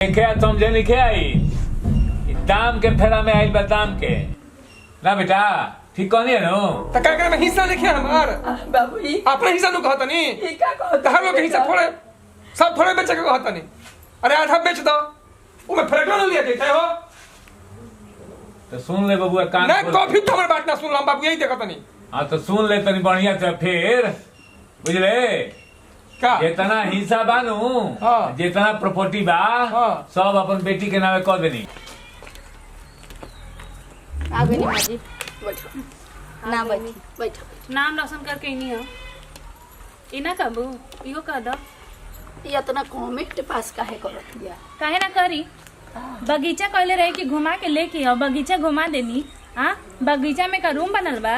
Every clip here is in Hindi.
लिखे समझे लिखे आई दाम के फेरा में आई दाम के ना बेटा ठीक कहनी है नो त का में हिस्सा लिखे हमार बाबू ई अपना हिस्सा नु कहत नी ई का कहत तहर लोग के हिस्सा थोड़े सब थोड़े बेच के कहत नी अरे आधा बेच दो ओमे फरक न लिया देते हो तो सुन ले बबुआ कान ना कॉफी तो हमर बात ना सुन बाबू यही देखत नी हां तो सुन ले तनी बढ़िया से फिर बुझले का जितना हिस्सा बानू हाँ। जितना प्रॉपर्टी बा हाँ। सब अपन बेटी के नामे कर देनी आगे नहीं बाजी बैठो ना बैठी बैठो नाम रोशन करके ही नहीं हो इना कबू इहो कह दो ये इतना कमेंट पास काहे करत दिया काहे ना करी बगीचा कहले रहे कि घुमा के लेके आओ बगीचा घुमा देनी हाँ बगीचा में का रूम बनल बा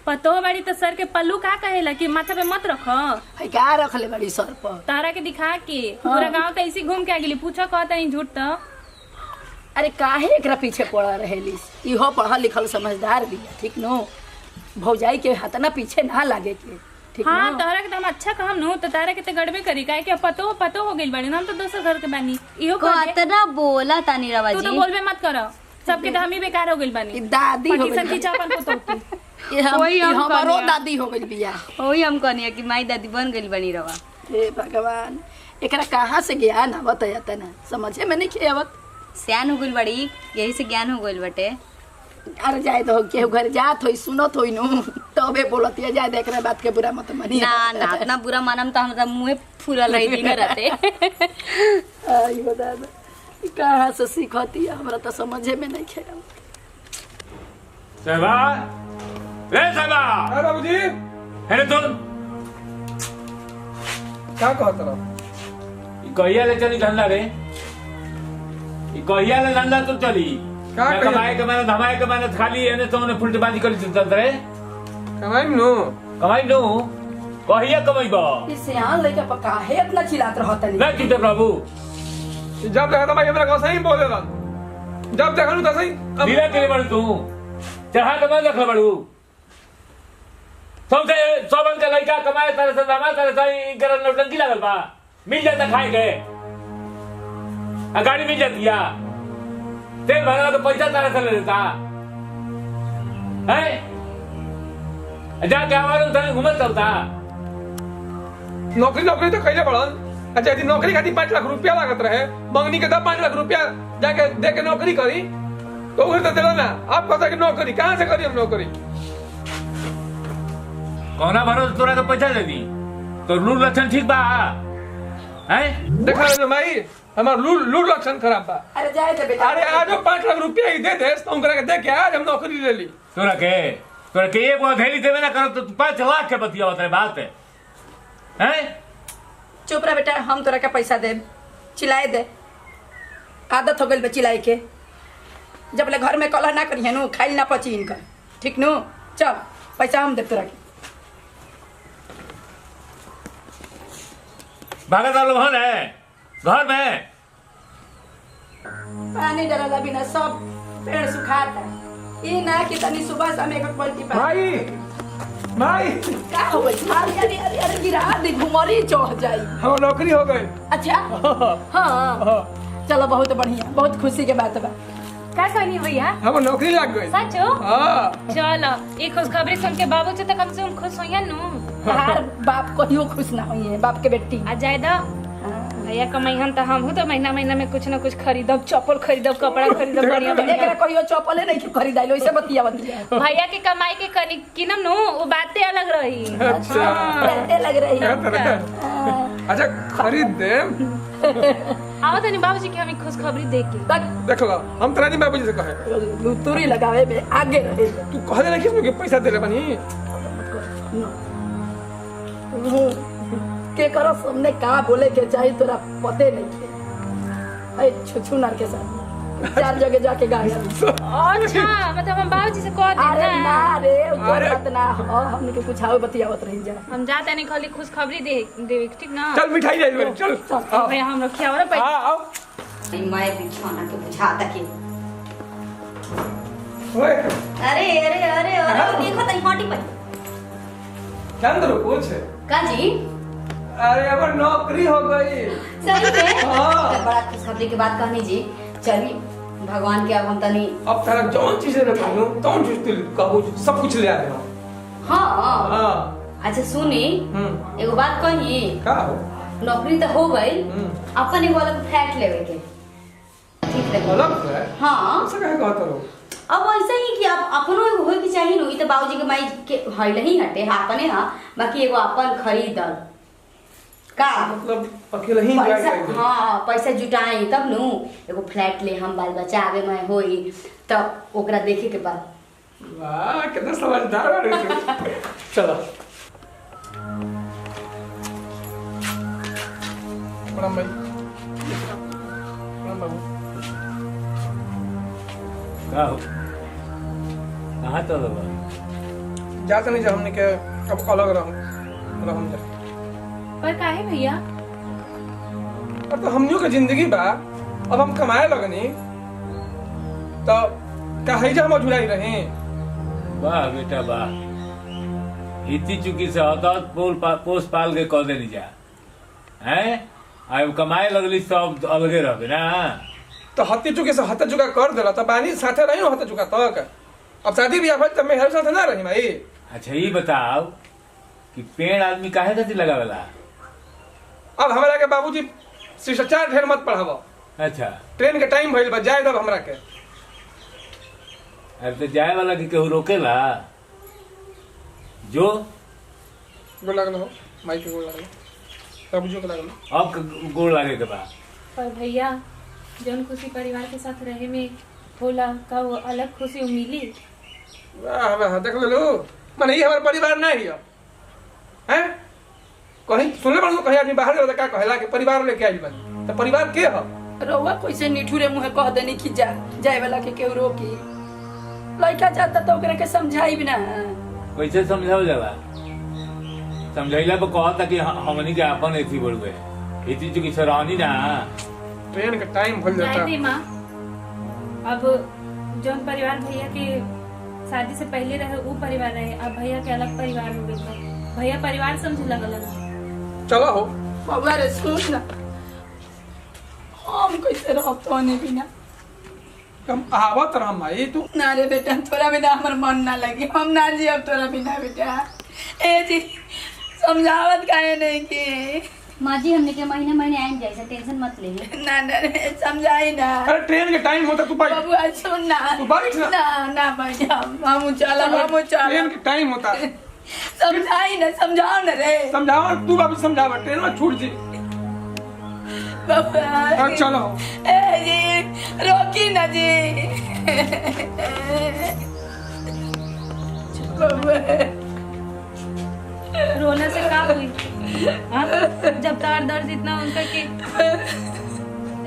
पतो बाड़ी तो सर के पल्लू का कहेला कि माथा पे मत रखो है का रखले बड़ी सर पर तारा के दिखा के पूरा गांव कैसी घूम के आगिली पूछो कहता है झूठ तो अरे काहे एकरा पीछे पड़ा रहेलिस इहो पढ़ल लिखल समझदार भी है ठीक नो भौजाई के हाथ ना पीछे ना लागे के ठीक हाँ नो तारा के तो हम अच्छा कहम नु तो तारा के तो गड़बे करी काहे कि पतो हो गइल बाड़ी ना, हम तो दोसर घर के बानी इहो कह दे कतना बोला तानी रवा तू तो जी बोलबे मत करो सबके तो हम ही बेकार हो गइल ई बानी दादी हो पटीसन गई खींचा अपन पुतो की वही हम हमारो कहनिया। दादी हो गई बिया ओही हम कहनिया कि माई दादी बन गइल बनी रवा हे भगवान एकरा कहाँ से ज्ञान आवत है तना समझे में नहीं खेवत सियान हो गइल बड़ी यही से ज्ञान हो गइल बटे अरे जाए तो केहू घर जात होई सुनत होई नु तबे बोलत है जाए देख रहे बात के बुरा मत मानी ना ना इतना बुरा मानम तो हमरा मुंह फूलल रही दिन रहते आयो दादा ई कहाँ से सीखती है हमरा तो समझे में नहीं खेल सहबा रे सहबा अरे बाबूजी है तुम का कहत रहो ई कहिया ले चली धंधा रे ई कहिया ले धंधा तू चली का मैं कहिया? कमाए के मैंने धमाए के मैंने खाली एने तो उन्हें फुलटबाजी करी चलत रे कमाई नु कमाई नु कहिया कमाईबा इससे यहाँ लेके पका है इतना चिल्लात रहता ना चिते प्रभु जब देखा भाई हमरा को सही बोले ला जब देखा नु तो सही नीला के बड़ तू चढ़ा के मैं रख बड़ू सबसे सोबन के लड़का कमाए तरह से धमा तरह से कर नौटंकी लागल बा मिल जाता खाए के गाड़ी मिल जाती है तेल भरवा के पैसा तारा से ले लेता है जाके हमारे उधर घूमत चलता नौकरी नौकरी तो कैले बड़न अच्छा यदि नौकरी खातिर 5 लाख रुपया लागत रहे मंगनी के 5 लाख रुपया जाके दे के नौकरी करी तो उधर तो दिला ना आप कहता कि नौकरी कहाँ से करी हम नौकरी कौना भरोसे तोरा के पैसा दे दी तो लूर लक्षण ठीक बा है देखा रे भाई हमार लूर लक्षण खराब बा अरे जाए तो बेटा अरे आज 5 लाख रुपया ही दे दे तो हम करा के दे के आज हम नौकरी ले ली तोरा के एक बार धेरी देवे ना करो तो 5 लाख के बतिया होता है बात है हैं चुप रह बेटा हम तोरा के पैसा दे चिल्लाए दे आदत हो गई बे चिल्लाए के जब ले घर में कलह ना करिए नु खाइल ना पची इनका ठीक नु चल पैसा हम दे तोरा के भागत वाला लोहन है घर में पानी डाला बिना सब पेड़ सुखाता ई ना कि तनी सुबह शाम एक पलटी पा भाई भाई का हो गई अरे अरे अरे अरे गिरा दे घुमरी चढ़ जाई हम नौकरी हो गई अच्छा हाँ चलो बहुत बढ़िया बहुत खुशी के बात बा का कहनी भैया हम नौकरी लग गई सच हो हाँ चलो एक खुशखबरी सुन के बाबू से तो कम से कम खुश होइया नु हर बाप कहियो खुश ना होई है बाप के बेटी आ जाए दो भैया कमाईहन तो हम तो महीना महीना में कुछ ना कुछ खरीदब चप्पल खरीदब कपड़ा खरीदब बढ़िया एकरा बढ़िया कहियो चप्पल नहीं खरीदाइलो ऐसे बतिया भैया के कमाई के कनी किनम नु वो बातें अलग रही अच्छा कहते लग रही क्या है तरह अच्छा खरीद दे आओ तनी बाबूजी के हमें खुशखबरी दे के तक देख लो हम तोरा नहीं बाबूजी से कहे लुतुरी लगावे में आगे रहे तू कहले ना किसमें के पैसा दे रे बनी के करो सामने का बोले के चाहिए तोरा पते नहीं के अरे छुछु नर के साथ 4 जगह जाके गाया अच्छा मतलब हम बाबूजी से कह अरे दे ना ना रे बात ना हो हमने के कुछ आवे बतियावत रही जा हम जाते नहीं खाली खुशखबरी दे ठीक ना चल मिठाई ले ले चल आओ भैया हम रखिया और पैसा हाँ आओ मैं बिछौना के बुझाता के ओए अरे अरे अरे अरे देखो तई हटी पर क्या अंदर कुछ का जी अरे अब नौकरी हो गई। सही में हाँ। तो बड़ा खुशखबरी की बात कहनी जी। चली भगवान के अब हम तनी अब तारा जौन चीज न कहूं तौन चीज तू कहू सब कुछ ले आ दे। हाँ हां अच्छा सुनी एगो बात कही। का हो? नौकरी तो हो गई, अपन एगो अलग फ्लैट लेवे के ठीक है। अलग है? हाँ ऐसा काहे कहत हो? अब ऐसा ही कि अब अपनो एगो होय के चाहिए नु। ई तो बाबूजी के माई के हइल ही हटे अपने हां, बाकी एगो अपन खरीदल का मतलब अकेले ही पैसा। जाए। हाँ पैसा जुटाई तब नु एगो फ्लैट ले हम बाल बच्चा आवे में होई तब ओकरा देखे के बाद। वाह कितना समझदार है तू। चलो प्रणाम भाई। प्रणाम बाबू। का हो कहाँ चल रहा जाते नहीं जा हमने के अब अलग रहूं जा। पर काहे भैया? अब तो हमनियों की जिंदगी बा, अब हम कमाए लगनी तो कहे जा हम जुड़ाई रहे। वाह बेटा वाह, इतनी चुकी से होता पोस पाल के कह देनी जा हैं। अब कमाए लगली सब अलगे रहे ना। तो हत्ती चुके से हत्ता चुका कर देला तो बानी साथे रही हत्ता चुका तक। अब शादी ब्याह भइल तब मैं हर साथ ना रही भाई। अच्छा ये बताओ कि पेड़ आदमी काहे खातिर लगावेला? अब हमरा के बाबूजी शिष्टाचार ढेर मत पढ़ावो। अच्छा ट्रेन के टाइम भइल बा, जाए दब हमरा के। अरे तो जाए वाला के केहू रोकेला जो? गोड़ लागल हो माई के गोड़ लागल, बाबूजी के लागल। अब गोड़ लागे के बाद पर भैया जौन खुशी परिवार के साथ रहे में होला का वो अलग खुशी मिली। वाह वाह देख ले लो, माने ये हमारा परिवार नहीं है हैं। कहीं सुनले बाड़ू कहीं आदमी बाहर गए का कहेला कि परिवार लेके आइल बन, तो परिवार के ह? रउआ कैसे निठुरे मुँह कह देनी कि जा जाए वाला के केहू रोकी। लड़का जाता तो ओकरा के समझाई भी ना। कैसे समझाओ जाला? समझाइला पर कहता कि हमनी के अपन ऐसी बड़ुए इतनी चुकी सराहनी ना। ट्रेन का टाइम भइल जाता। जाए माँ अब जौन परिवार भैया के शादी से पहले रहे वो परिवार रहे, अब भैया के अलग परिवार हो गए। भैया परिवार समझे लगल ना। चलो हो बाबा रे सुन ना, हम कैसे रहतो नहीं बिना। हम आवत रहम भाई तू। ना रे बेटा तोरा बिना हमर मन ना लगी, हम ना जियब तोरा बिना बेटा। ए जी समझावत काहे नहीं की? माँ जी हमने के महीने महीने आएंगे जैसे टेंशन मत ले। ना ना रे समझाई ना। अरे ट्रेन के टाइम होता तू भाई। बाबू आज सुन ना। तू बैठ ना। ना ना भाई हम चला ट्रेन के टाइम होता। समझाई ना, समझाओ ना रे समझाओ तू बाबू समझावा, ट्रेन में छूट जी। बाबा। चलो ए जी रोकी ना जी। बाबा रोना से का हुई? हाँ? जब तार दर्द इतना उनका के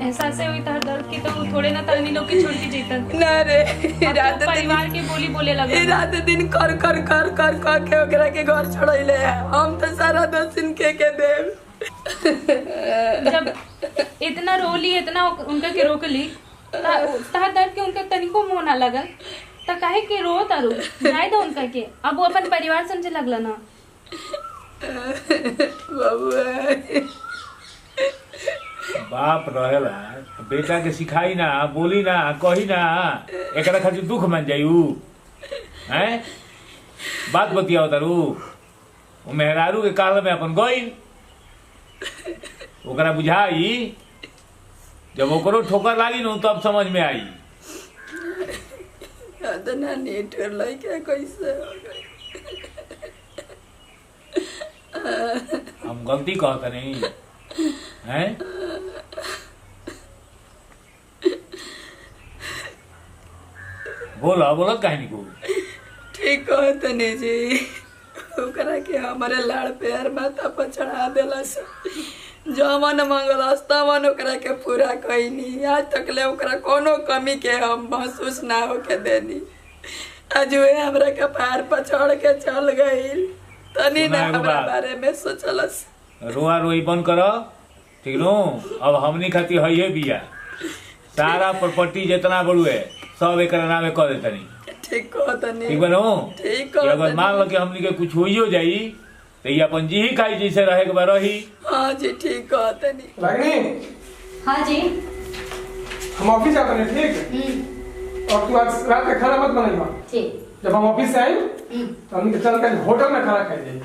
एहसास हुई तार दर्द की तो वो थोड़े ना तानी लोग की छोड़ के जीतन। ना रे अब रात तो परिवार के बोली बोले लगे। रात दिन कर कर कर कर कर के ओकरा के घर छोड़ैले हम तो सारा दोस्त इनके के देव। जब इतना रोली इतना उनका के रोकली तार दर्द के उनका तनिको मुंह ना लगल त काहे के रो तारू जाए दो उनका के। अब वो अपन परिवार समझे लगला ना। बाप रहेला बेटा के सिखाई ना, बोली ना, कही ना, एकरा खातिर दुख मान जायू हैं। बात बतियाओ तारू वो मेहरारू के काल में अपन गई ओकरा बुझाई, जब ओकरो ठोकर लागी न तब समझ में आई। ना नेट कर लइका कैसे हो गई। हम गलती कहता नहीं हैं। बोला बोला कहानी को ठीक कहत नहीं जी, ओकरा के हमारे लाड़ प्यार माथा पर चढ़ा देलस। जवन मंगलस तवन ओकरा के पूरा कईनी। आज तक ले ओकरा कोनो कमी के हम महसूस ना होके देनी। आज वे हमरा के पैर पर चढ़ के चल गई, तनी ना हमरा बारे में सोचलस। रोआ रोई बंद कर ठीक नो। अब हमनी खातिर है बिया, सारा प्रॉपर्टी जितना बड़ुए सब एक नामे कर देतनी। ठीक कहतनी। ठीक बनो। ठीक अगर मान लो कि हमनी के कुछ होइयो जाई तो ये अपन जी ही खाई जैसे रहे के बा रही। हाँ जी ठीक कहते नहीं। रागिनी हाँ जी। हम ऑफिस जाते हैं, ठीक? और तू आज रात का खाना मत बनाइबा। ठीक। जब हम ऑफिस से आए तो हम चल कर होटल में खाना खाए।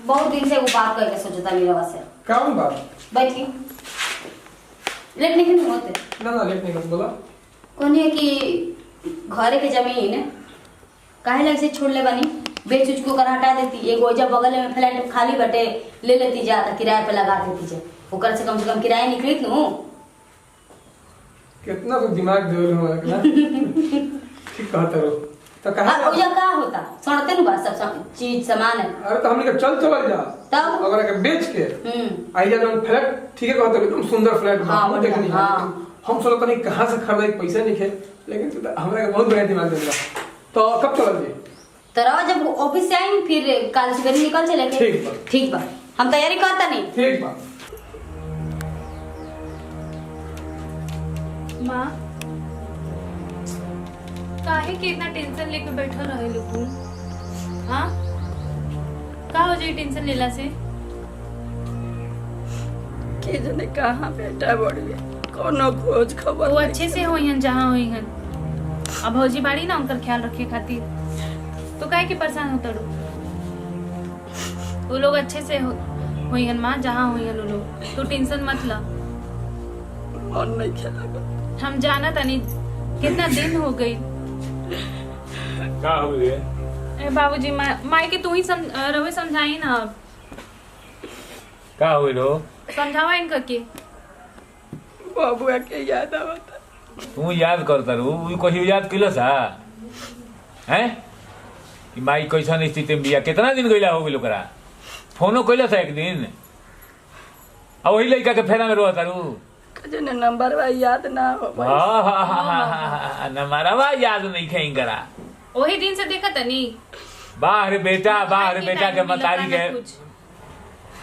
बहुत दिन से वो बात करके सोचा था मेरा से। कौन बात? बैठी। लेट नहीं होते। ना लेट नहीं बोला। कौन है कि घरे के जमीन काहे लग से छोड़ ले बनी, बेच उच को कर हटा देती। एगो जब बगल में फ्लैट खाली बटे ले लेती जा, तो किराए पे लगा देती जा, ओकर से कम किराया निकलित नु। कितना तो दिमाग दे हो ना। ठीक कहते हो तो कहा अब ओजा का होता सुनते नु बात, सब चीज सामान है। अरे तो हमने चल जा तब अगर के बेच के आइया जब फ्लैट ठीक है कहते एकदम सुंदर फ्लैट हाँ, देखनी है। हाँ। हम सोचते नहीं कहां से खरीदे, पैसे नहीं खे, लेकिन हमरा के बहुत बढ़िया दिमाग दे दिया। तो कब चल जी? तो रवा जब ऑफिस से आई फिर कल से निकल चले के। ठीक बा। ठीक बा, हम तैयारी करता नहीं। ठीक बा। माँ काहे के इतना टेंशन लेके बैठल रहे लोग? हाँ का हो जाए टेंशन लेला से? के जने कहाँ बेटा बड़ी कोनो खोज खबर वो नहीं अच्छे से होई हन जहाँ होई हन। अब भौजी बाड़ी ना उनकर ख्याल रखे खातिर, तो काहे के परेशान होता रो? वो लोग अच्छे से होई हन माँ, जहाँ होई हन वो लोग, तो टेंशन मत ला। मन नहीं खेला। हम जाना तनी कितना दिन हो गई। का हो गए? ए बाबूजी माई के तू ही रवे समझाई ना। का हो रो? समझावा इनका के। बाबुआ के याद आवता। तू याद करता रू, कहीं याद किलो सा हैं कि माई कैसन स्थिति में बिया? कितना दिन गइला हो गइल ओकरा? फोनो कइला था एक दिन, आ वही लड़का के फेरा में रोता रू। कजने नंबर वा याद ना हो। नंबरवा याद नहीं खें करा। वही दिन से देखा तनी। बाह रे बेटा के मतारी के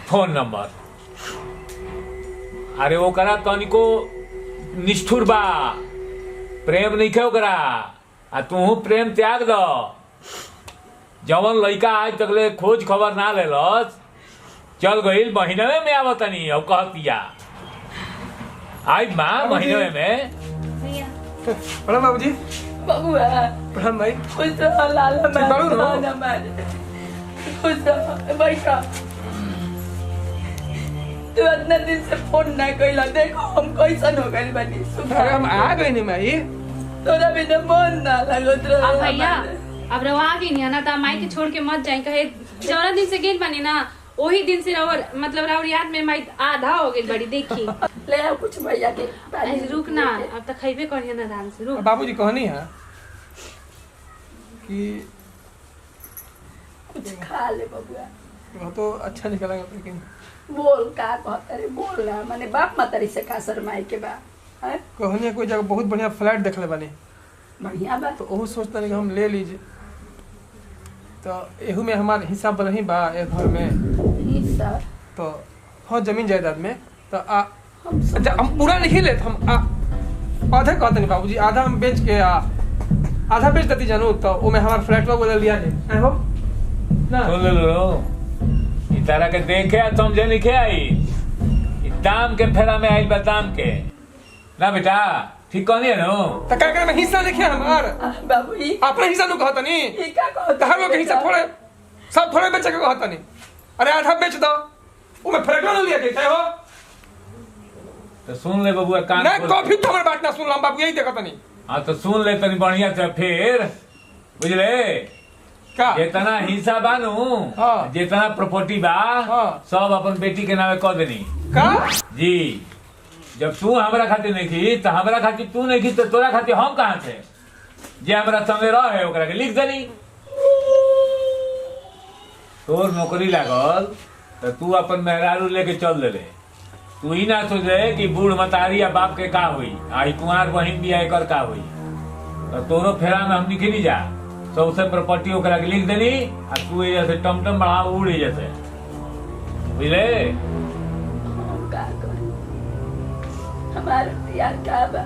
फोन नंबर। अरे वो करा तनिको निष्ठुर बा, प्रेम नहीं खे ओकरा। आ तू प्रेम त्याग दो। जवन लड़का आज तकले खोज खबर ना लेलस, चल गईल महीने में आवतनी। अब कहतिया आज माँ महीने में। भैया प्रणाम बाबूजी। बाबुआ प्रणाम भाई। खुश रहो लाला बाबू रो। ना मारे। खुश रहो बैठा। तू इतना दिन से फोन ना कइला, देखो हम कैसन हो गइल बानी। अरे हम आ गए नहीं माई। तोरा बिना मन ना लागत रहे। अब भैया अब रवा आ गई ना, तो माई के छोड़ के मत जाए। कहे 14 दिन से गेल बनी ना, वही दिन से रावर मतलब रावर याद में माई आधा हो गई बड़ी। देखी ले आओ कुछ भैया के। अरे रुक ना, अब तक खइबे करिए ना आराम से। रुक बाबूजी कहनी है कि कुछ खा ले बबुआ। वो तो अच्छा निकला, लेकिन बोल का कहता रे, बोल ना। माने बाप मतारी से का शरमाई के बा है? कहनी है कोई जगह बहुत बढ़िया फ्लैट देख ले बने, बढ़िया बा। तो वो सोचता नहीं कि हम ले लीजिए। तो एहू में हमारा हिस्सा नहीं बा एक घर में। हिस्सा तो हाँ जमीन जायदाद में तो हम सब अच्छा, हम पूरा नहीं लेते। हम आधा कहते नहीं बाबूजी, आधा हम बेच के आधा बेच देती जानू। तो वो में हमारा फ्लैट बोले लिया है हो ना। सुन लो, ई तारा के देखे समझे लिखे आई, दाम के फेरा में आई, दाम के ना बेटा। ठीक कहनी है नो? तो क्या करे में हिस्सा लिखे हमार बाबू ई अपना हिस्सा नु कहता नहीं। ई का कहता हर लोग के हिस्सा थोड़े सब थोड़े बेचे के कहता नहीं। अरे आधा बेच दो, वो में फ्लैट ना लिया के हो। तो सुन ले बबुआ कान ना खोल। कॉफी तो हमारे बात ना सुन लम बाबू, यही देखता नहीं। हाँ तो सुन ले तनी बढ़िया से फिर, बुझले? का जितना हिस्सा बानू, हाँ। जितना प्रॉपर्टी बा, हाँ। सब अपन बेटी के नामे कह देनी। का जी, जब तू हमरा खातिर नहीं की, तो हमरा खातिर तू नहीं की, तो तोरा खातिर हम कहाँ थे? जे हमरा संगे रहे ओकरा के लिख देनी। तोर नौकरी लागल तो तू अपन मेहरारू लेके चल दे। तू ही ना सोच रहे कि बूढ़ मतारी या बाप के का हुई, आई कुंवार बहिन भी एकर का हुई। तो तोरो फेरा में हम निकली जा, सबसे प्रॉपर्टी ओकरा के लिख देनी। आ तू जैसे टमटम बढ़ा उड़े जैसे, बुझले? का करी हमारे प्यार का बा।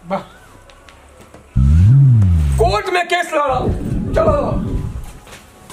वाह, कोर्ट में केस लड़ो, चलो।